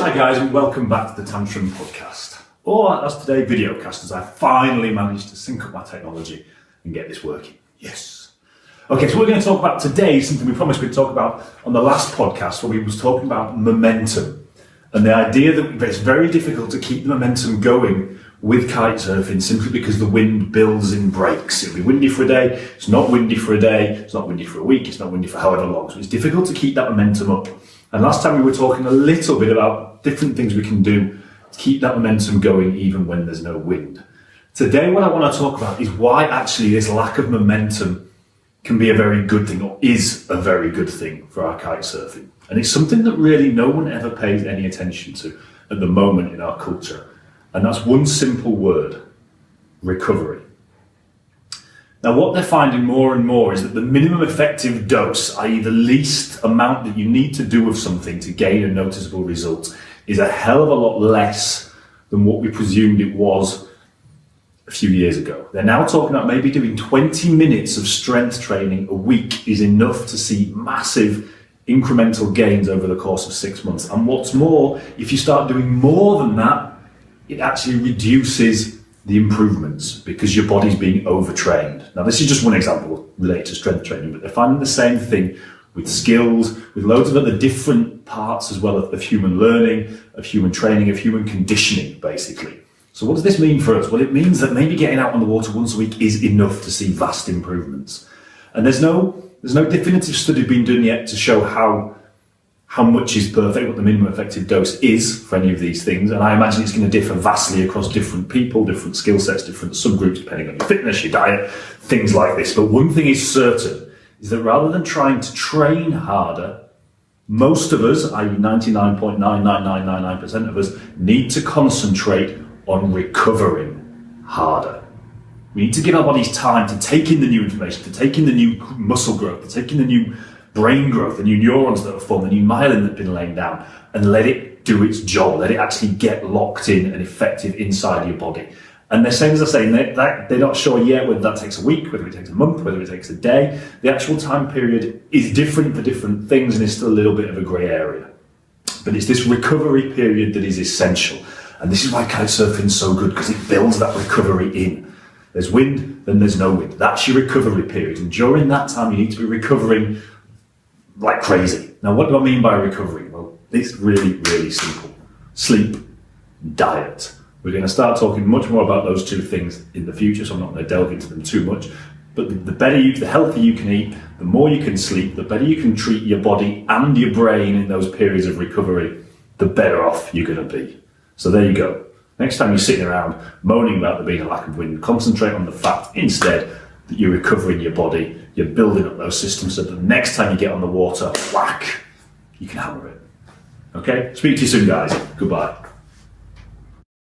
Hi guys, and welcome back to the Tantrum podcast, or as today, videocast, as I finally managed to sync up my technology and get this working. Yes. Okay, so we're going to talk about today something we promised we'd talk about on the last podcast, where we was talking about momentum and the idea that it's very difficult to keep the momentum going with kitesurfing simply because the wind builds in breaks. It'll be windy for a day, it's not windy for a day, it's not windy for a week, it's not windy for however long. So it's difficult to keep that momentum up. And last time we were talking a little bit about different things we can do to keep that momentum going even when there's no wind. Today what I want to talk about is why actually this lack of momentum can be a very good thing, or is a very good thing for our kitesurfing. And it's something that really no one ever pays any attention to at the moment in our culture. And that's one simple word: recovery. Now, what they're finding more and more is that the minimum effective dose, i.e. the least amount that you need to do of something to gain a noticeable result, is a hell of a lot less than what we presumed it was a few years ago. They're now talking about maybe doing 20 minutes of strength training a week is enough to see massive incremental gains over the course of 6 months. And what's more, if you start doing more than that, it actually reduces the improvements because your body's being overtrained. Now, this is just one example related to strength training, but they're finding the same thing with skills, with loads of other different parts as well of human learning, of human training, of human conditioning, basically. So what does this mean for us? Well, it means that maybe getting out on the water once a week is enough to see vast improvements. And there's no definitive study being done yet to show how much is perfect, what the minimum effective dose is for any of these things. And I imagine it's going to differ vastly across different people, different skill sets, different subgroups, depending on your fitness, your diet, things like this. But one thing is certain, is that rather than trying to train harder, most of us, i.e. 99.99999% of us, need to concentrate on recovering harder. We need to give our bodies time to take in the new information, to take in the new muscle growth, to take in the new brain growth, the new neurons that have formed, the new myelin that's been laid down, and let it do its job, let it actually get locked in and effective inside your body. And they're saying, as I say, they're not sure yet whether that takes a week, whether it takes a month, whether it takes a day. The actual time period is different for different things and is still a little bit of a grey area. But it's this recovery period that is essential. And this is why kitesurfing is so good, because it builds that recovery in. There's wind, then there's no wind. That's your recovery period. And during that time, you need to be recovering like crazy. Now, what do I mean by recovery? Well, it's really, really simple. Sleep, diet. We're going to start talking much more about those two things in the future, so I'm not going to delve into them too much. But the healthier you can eat, the more you can sleep, the better you can treat your body and your brain in those periods of recovery, the better off you're going to be. So there you go. Next time you're sitting around moaning about there being a lack of wind, concentrate on the fact instead that you're recovering your body, you're building up those systems so that the next time you get on the water, whack, you can hammer it. Okay? Speak to you soon, guys. Goodbye.